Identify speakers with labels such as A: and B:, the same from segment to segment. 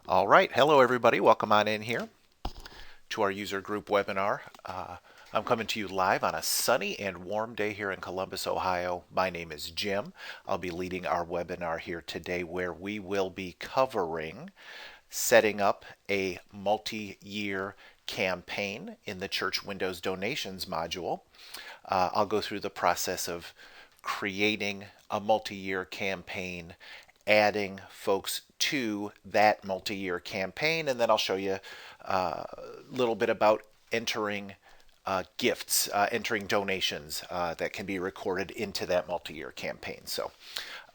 A: All right. Hello, everybody. Welcome on in here to our user group webinar. I'm coming to you live on a sunny and warm day here in Columbus, Ohio. My name is Jim. I'll be leading our webinar here today where we will be covering setting up a multi-year campaign in the Church Windows Donations module. I'll go through the process of creating a multi-year campaign, adding folks to that multi-year campaign, and then I'll show you a little bit about entering gifts, entering donations that can be recorded into that multi-year campaign. So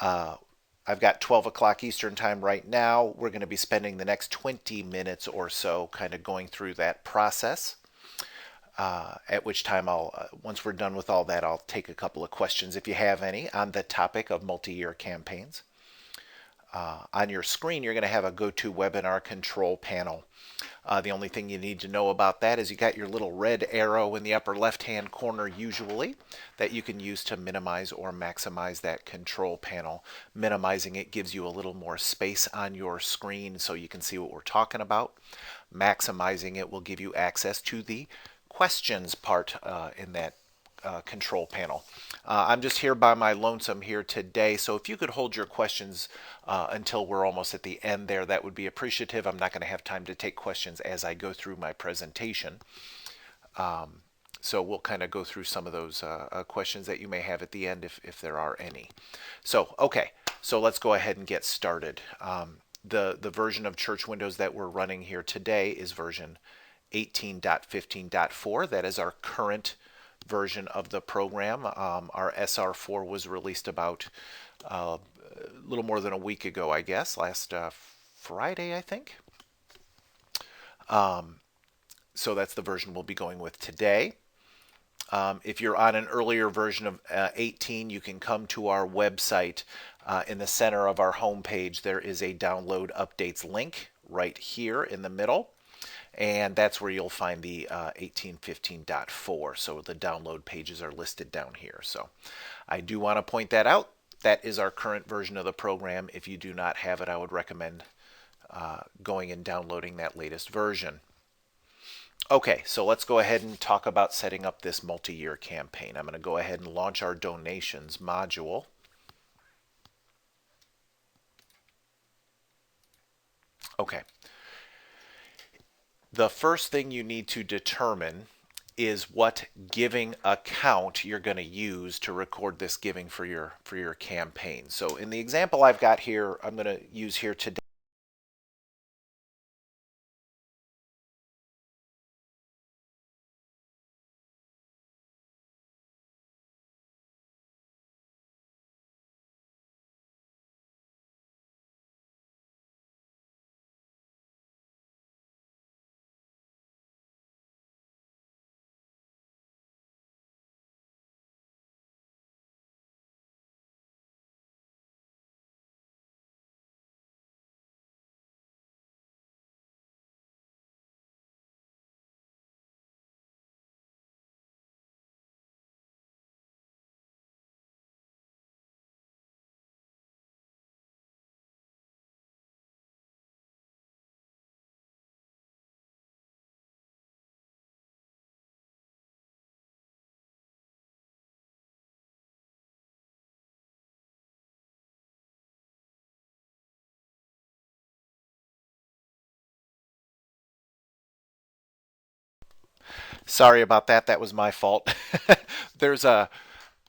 A: I've got 12 o'clock Eastern time right now. We're going to be spending the next 20 minutes or so kind of going through that process. At which time once we're done with all that, I'll take a couple of questions if you have any on the topic of multi-year campaigns. On your screen, you're going to have a GoToWebinar control panel. The only thing you need to know about that is you got your little red arrow in the upper left-hand corner usually that you can use to minimize or maximize that control panel. Minimizing it gives you a little more space on your screen so you can see what we're talking about. Maximizing it will give you access to the questions part in that control panel. I'm just here by my lonesome here today, so if you could hold your questions until we're almost at the end there, that would be appreciative. I'm not going to have time to take questions as I go through my presentation. So we'll kind of go through some of those questions that you may have at the end if there are any. So, okay, so let's go ahead and get started. The version of Church Windows that we're running here today is version 18.15.4. That is our current version of the program. Our SR4 was released about a little more than a week ago, I guess, last Friday, I think. So that's the version we'll be going with today. If you're on an earlier version of 18, you can come to our website. In the center of our homepage, there is a download updates link right here in the middle. And that's where you'll find the 1815.4. So the download pages are listed down here. So I do want to point that out. That is our current version of the program. If you do not have it, I would recommend going and downloading that latest version. Okay, so let's go ahead and talk about setting up this multi-year campaign. I'm going to go ahead and launch our donations module. Okay. The first thing you need to determine is what giving account you're going to use to record this giving for your campaign. So in the example I've got here, I'm going to use here today. Sorry about that. That was my fault. There's a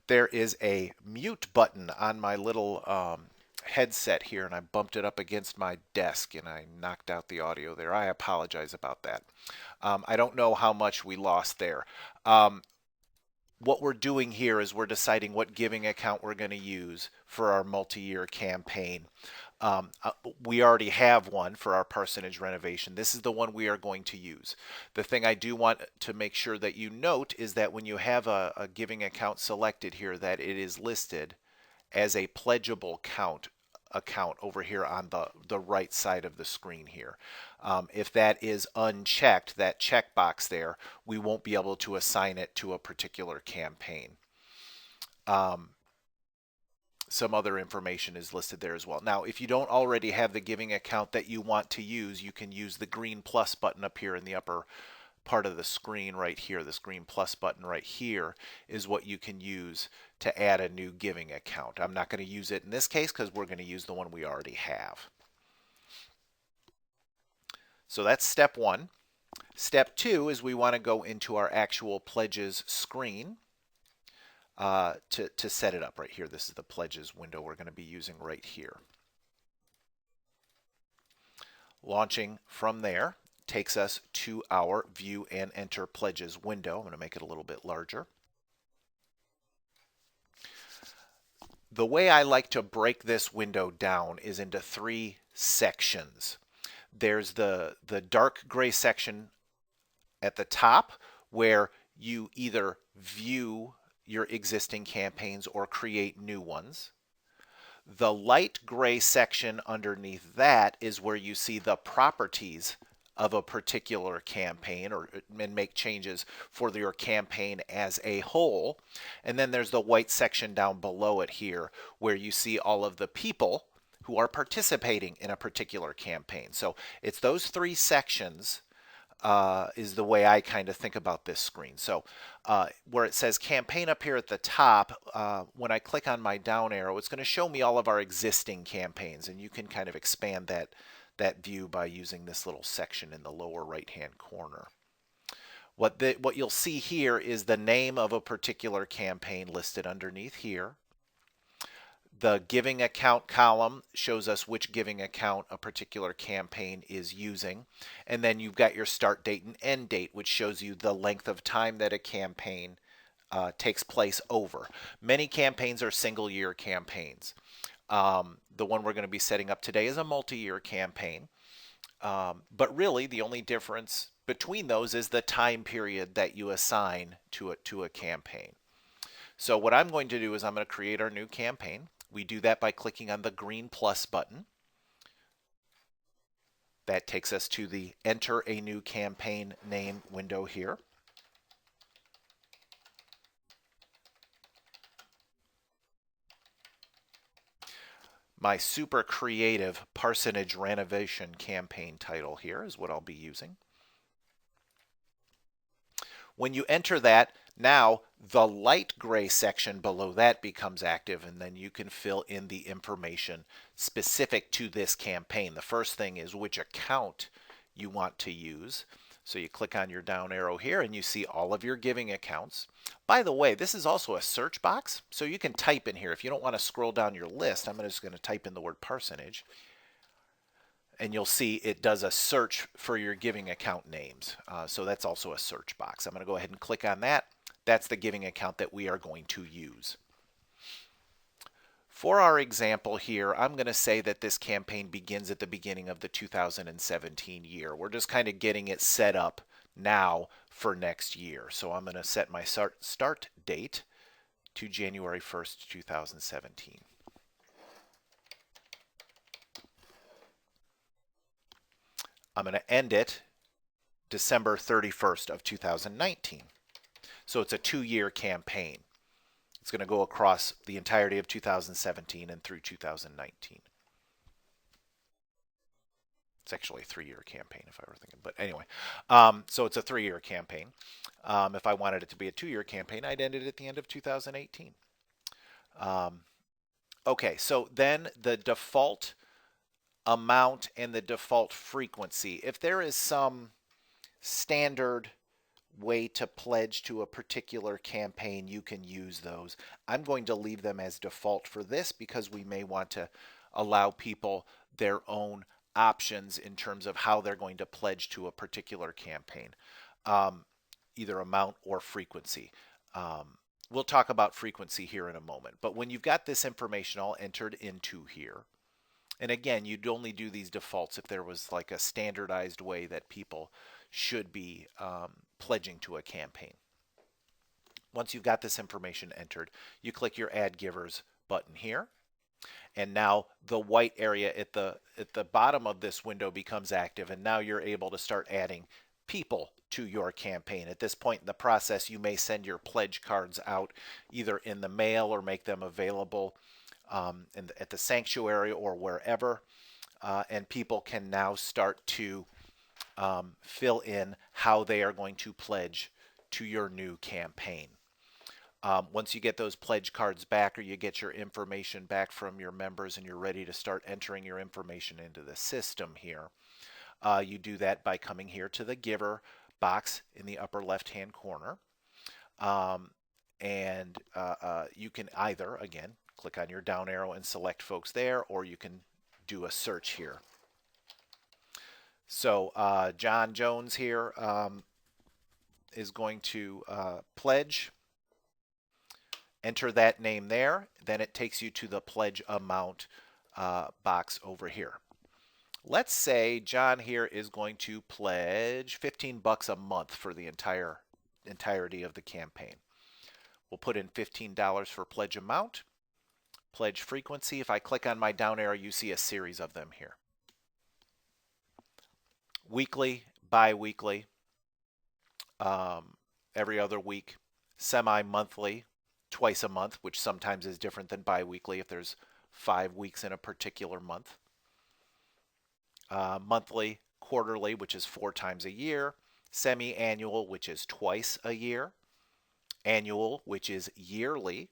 A: there is a mute button on my little headset here, and I bumped it up against my desk, and I knocked out the audio there. I apologize about that. I don't know how much we lost there. What we're doing here is we're deciding what giving account we're going to use for our multi-year campaign. We already have one for our parsonage renovation. This is the one we are going to use. The thing I do want to make sure that you note is that when you have a giving account selected here, that it is listed as a pledgeable account over here on the right side of the screen here. If that is unchecked, that checkbox there, we won't be able to assign it to a particular campaign. some other information is listed there as well. Now, if you don't already have the giving account that you want to use, you can use the green plus button up here in the upper part of the screen right here. This green plus button right here is what you can use to add a new giving account. I'm not going to use it in this case because we're going to use the one we already have. So that's step one. Step two is we want to go into our actual pledges screen to set it up right here. This is the pledges window we're going to be using right here. Launching from there takes us to our view and enter pledges window. I'm going to make it a little bit larger. The way I like to break this window down is into three sections. There's the dark gray section at the top where you either view your existing campaigns or create new ones. The light gray section underneath that is where you see the properties of a particular campaign and make changes for your campaign as a whole. And then there's the white section down below it here where you see all of the people who are participating in a particular campaign. So it's those three sections is the way I kind of think about this screen. So where it says campaign up here at the top, when I click on my down arrow, it's going to show me all of our existing campaigns, and you can kind of expand that view by using this little section in the lower right hand corner. What you'll see here is the name of a particular campaign listed underneath here. The giving account column shows us which giving account a particular campaign is using. And then you've got your start date and end date, which shows you the length of time that a campaign takes place over. Many campaigns are single-year campaigns. The one we're going to be setting up today is a multi-year campaign. But really, the only difference between those is the time period that you assign to a campaign. So what I'm going to do is I'm going to create our new campaign. We do that by clicking on the green plus button. That takes us to the Enter a New Campaign Name window here. My super creative parsonage renovation campaign title here is what I'll be using. When you enter that, now the light gray section below that becomes active, and then you can fill in the information specific to this campaign. The first thing is which account you want to use. So you click on your down arrow here and you see all of your giving accounts. By the way, this is also a search box, so you can type in here. If you don't want to scroll down your list, I'm just going to type in the word parsonage. And you'll see it does a search for your giving account names. So that's also a search box. I'm going to go ahead and click on that. That's the giving account that we are going to use. For our example here, I'm going to say that this campaign begins at the beginning of the 2017 year. We're just kind of getting it set up now for next year. So I'm going to set my start date to January 1st, 2017. I'm going to end it December 31st of 2019. So it's a 2-year campaign. It's going to go across the entirety of 2017 and through 2019. It's actually a 3-year campaign if I were thinking, but anyway. So it's a 3-year campaign. If I wanted it to be a 2-year campaign, I'd end it at the end of 2018. Okay, so then the default amount and the default frequency. If there is some standard way to pledge to a particular campaign, you can use those. I'm going to leave them as default for this because we may want to allow people their own options in terms of how they're going to pledge to a particular campaign, either amount or frequency. We'll talk about frequency here in a moment, but when you've got this information all entered into here, and again, you'd only do these defaults if there was like a standardized way that people should be pledging to a campaign. Once you've got this information entered, you click your Add Givers button here. And now the white area at the bottom of this window becomes active, and now you're able to start adding people to your campaign. At this point in the process, you may send your pledge cards out either in the mail or make them available at the sanctuary or wherever, and people can now start to fill in how they are going to pledge to your new campaign. Once you get those pledge cards back or you get your information back from your members and you're ready to start entering your information into the system here, you do that by coming here to the giver box in the upper left hand corner. And you can either, again, click on your down arrow and select folks there, or you can do a search here. So John Jones here is going to pledge. Enter that name there. Then it takes you to the pledge amount box over here. Let's say John here is going to pledge $15 a month for the entirety of the campaign. We'll put in $15 for pledge amount, pledge frequency. If I click on my down arrow, you see a series of them here. Weekly, bi-weekly, every other week, semi-monthly, twice a month, which sometimes is different than bi-weekly if there's 5 weeks in a particular month. Monthly, quarterly, which is 4 times a year, semi-annual, which is twice a year, annual, which is yearly,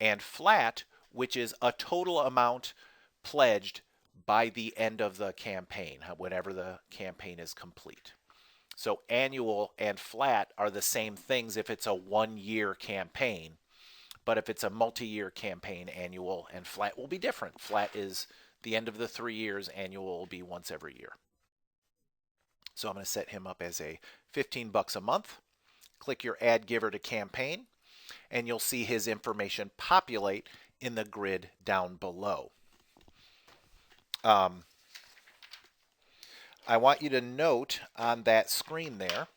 A: and flat, which is a total amount pledged by the end of the campaign, whenever the campaign is complete. So annual and flat are the same things if it's a 1-year campaign, but if it's a multi-year campaign, annual and flat will be different. Flat is the end of the 3 years, annual will be once every year. So I'm going to set him up as a $15 a month. Click your Add Giver to Campaign, and you'll see his information populate in the grid down below. I want you to note on that screen there,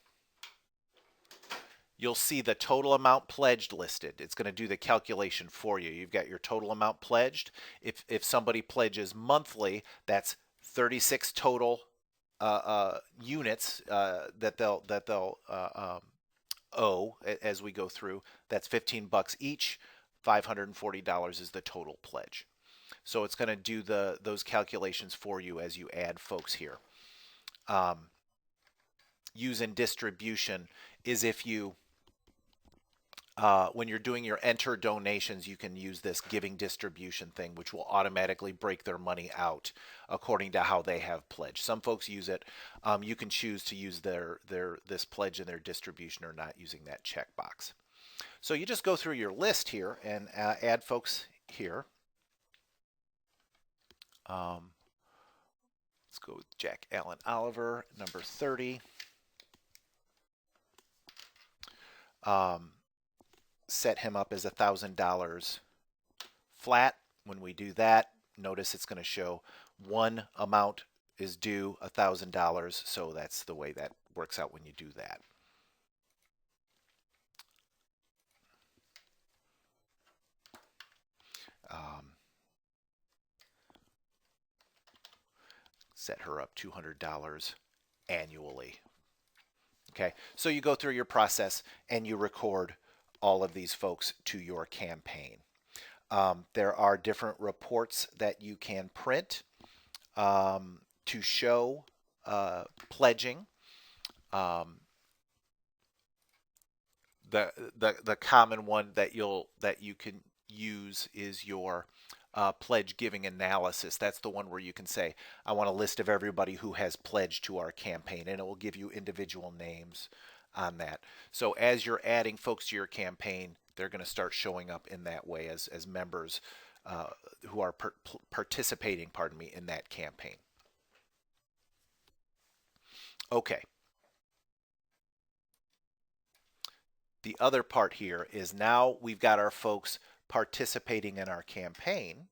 A: you'll see the total amount pledged listed. It's going to do the calculation for you. You've got your total amount pledged. If somebody pledges monthly, that's 36 total units that they'll owe as we go through. That's $15 each. $540 is the total pledge. So it's going to do those calculations for you as you add folks here. Use in distribution is if you when you're doing your enter donations, you can use this giving distribution thing, which will automatically break their money out according to how they have pledged. Some folks use it. You can choose to use this pledge in their distribution or not using that checkbox. So you just go through your list here and add folks here. Let's go with Jack Allen Oliver, number 30. Set him up as $1,000 flat. When we do that, notice it's going to show one amount is due $1,000. So that's the way that works out when you do that. Set her up $200 annually. Okay, so you go through your process and you record all of these folks to your campaign. There are different reports that you can print to show pledging. The common one that you can use is your pledge giving analysis. That's the one where you can say, I want a list of everybody who has pledged to our campaign, and it will give you individual names on that. So as you're adding folks to your campaign, they're going to start showing up in that way as members who are participating, in that campaign. Okay. The other part here is now we've got our folks participating in our campaign,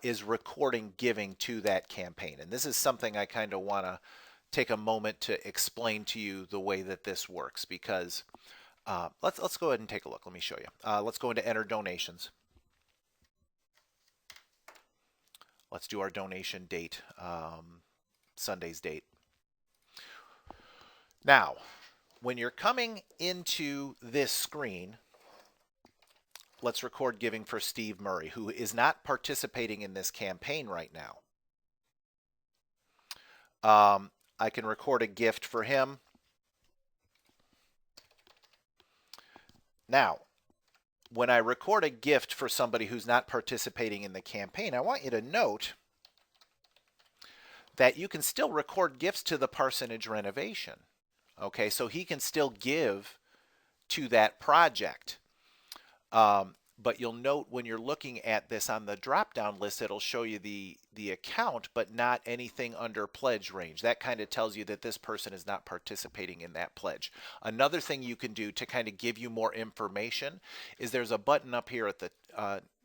A: is recording giving to that campaign. And this is something I kind of want to take a moment to explain to you the way that this works, because let's go ahead and take a look. Let me show you. Let's go into enter donations. Let's do our donation date, Sunday's date. Now, when you're coming into this screen, let's record giving for Steve Murray, who is not participating in this campaign right now. I can record a gift for him. Now, when I record a gift for somebody who's not participating in the campaign, I want you to note that you can still record gifts to the parsonage renovation. Okay, so he can still give to that project. But you'll note when you're looking at this on the drop-down list, it'll show you the account, but not anything under pledge range. That kind of tells you that this person is not participating in that pledge. Another thing you can do to kind of give you more information is there's a button up here at the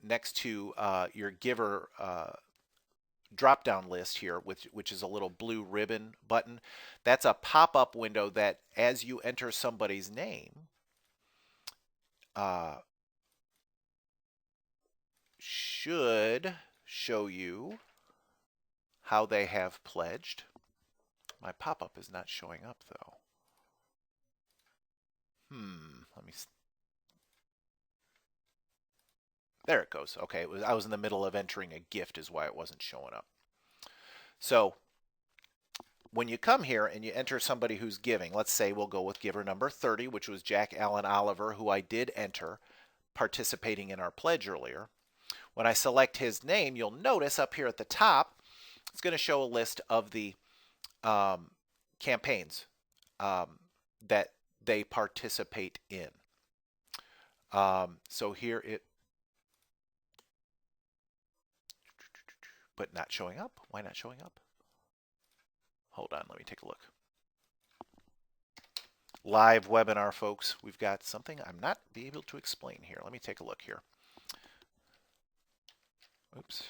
A: next to your giver drop-down list here, which is a little blue ribbon button. That's a pop-up window that as you enter somebody's name, should show you how they have pledged. My pop-up is not showing up though. Let me. There it goes. Okay, I was in the middle of entering a gift is why it wasn't showing up. So when you come here and you enter somebody who's giving, let's say we'll go with giver number 30, which was Jack Allen Oliver, who I did enter participating in our pledge earlier. When I select his name, you'll notice up here at the top, it's going to show a list of the campaigns that they participate in. So here it, but not showing up. Why not showing up? Hold on, let me take a look. Live webinar, folks. We've got something I'm not be able to explain here. Let me take a look here. Oops.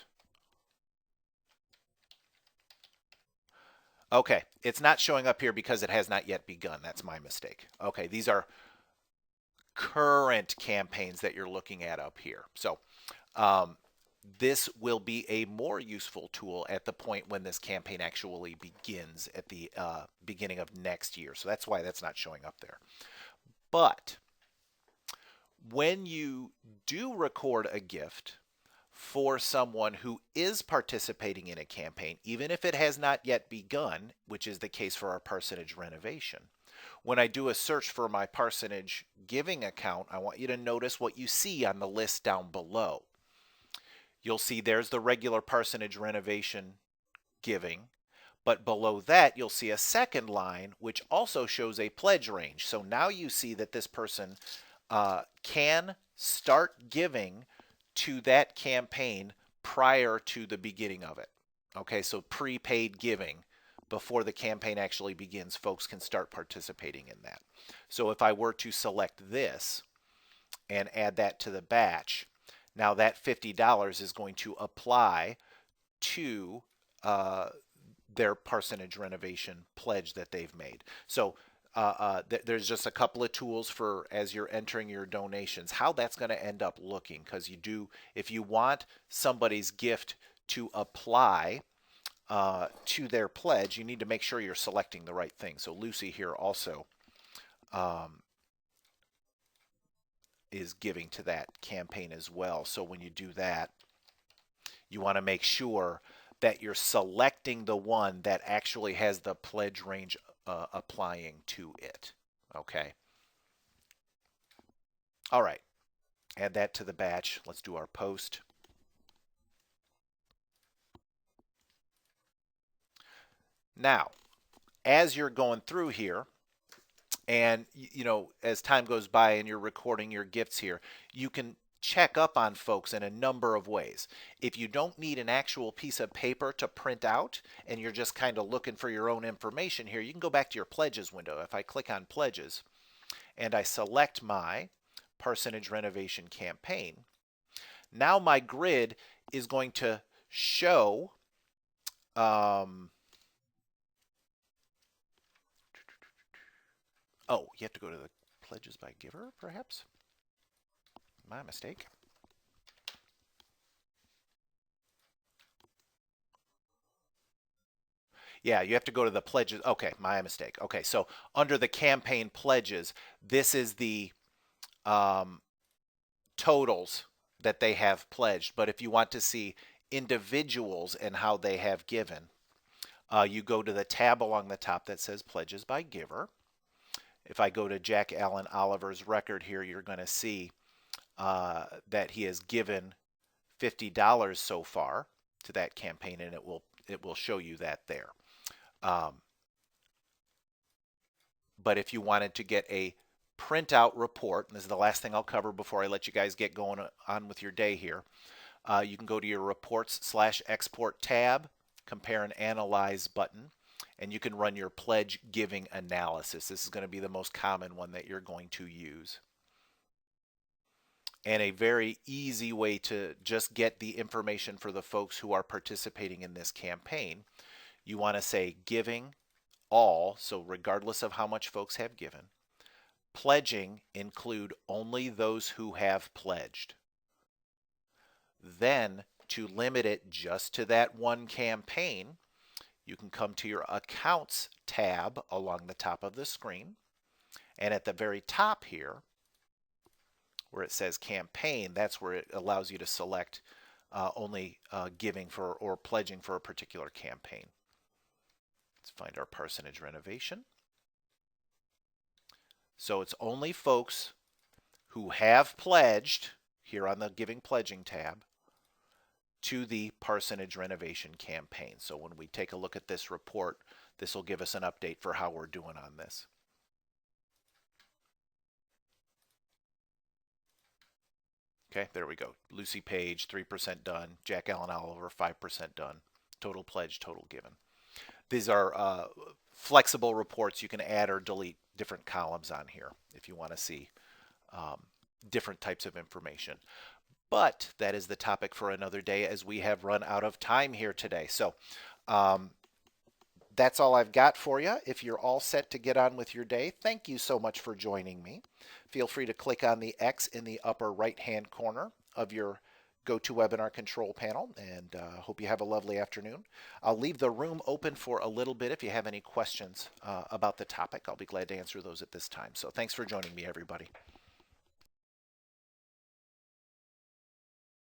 A: Okay, it's not showing up here because it has not yet begun. That's my mistake. Okay, these are current campaigns that you're looking at up here. So this will be a more useful tool at the point when this campaign actually begins at the beginning of next year. So that's why that's not showing up there. But when you do record a gift for someone who is participating in a campaign, even if it has not yet begun, which is the case for our parsonage renovation, when I do a search for my parsonage giving account, I want you to notice what you see on the list down below. You'll see there's the regular parsonage renovation giving, but below that you'll see a second line which also shows a pledge range. So now you see that this person can start giving to that campaign prior to the beginning of it. Okay, so prepaid giving before the campaign actually begins, folks can start participating in that. So if I were to select this and add that to the batch, now that $50 is going to apply to their parsonage renovation pledge that they've made. So there's just a couple of tools for as you're entering your donations, how that's going to end up looking, because you do, if you want somebody's gift to apply to their pledge, you need to make sure you're selecting the right thing. So Lucy here also is giving to that campaign as well. So when you do that, you want to make sure that you're selecting the one that actually has the pledge range applying to it. Okay. All right. Add that to the batch. Let's do our post. Now, as you're going through here, and you know, as time goes by and you're recording your gifts here, you can check up on folks in a number of ways. If you don't need an actual piece of paper to print out and you're just kind of looking for your own information here, you can go back to your pledges window. If I click on pledges and I select my parsonage renovation campaign, now my grid is going to show oh, you have to go to the pledges by giver, perhaps? My mistake. Yeah, you have to go to the pledges. Okay, my mistake. Okay, so under the campaign pledges, this is the totals that they have pledged. But if you want to see individuals and how they have given, you go to the tab along the top that says Pledges by Giver. If I go to Jack Allen Oliver's record here, you're going to see that he has given $50 so far to that campaign, and it will show you that there. But if you wanted to get a printout report, and this is the last thing I'll cover before I let you guys get going on with your day here, you can go to your Reports/Export tab, Compare and Analyze button, and you can run your pledge giving analysis. This is going to be the most common one that you're going to use. And a very easy way to just get the information for the folks who are participating in this campaign. You want to say giving all, so regardless of how much folks have given. Pledging, include only those who have pledged. Then, to limit it just to that one campaign, you can come to your Accounts tab along the top of the screen. And at the very top here, where it says Campaign, that's where it allows you to select only giving for or pledging for a particular campaign. Let's find our parsonage renovation. So it's only folks who have pledged, here on the Giving Pledging tab, to the parsonage renovation campaign. So when we take a look at this report, this will give us an update for how we're doing on this. Okay, there we go. Lucy Page, 3% done. Jack Allen Oliver, 5% done. Total pledge, total given. These are flexible reports. You can add or delete different columns on here if you want to see different types of information. But that is the topic for another day, as we have run out of time here today. So that's all I've got for you. If you're all set to get on with your day, thank you so much for joining me. Feel free to click on the X in the upper right-hand corner of your GoToWebinar control panel, and hope you have a lovely afternoon. I'll leave the room open for a little bit. If you have any questions about the topic, I'll be glad to answer those at this time. So thanks for joining me, everybody.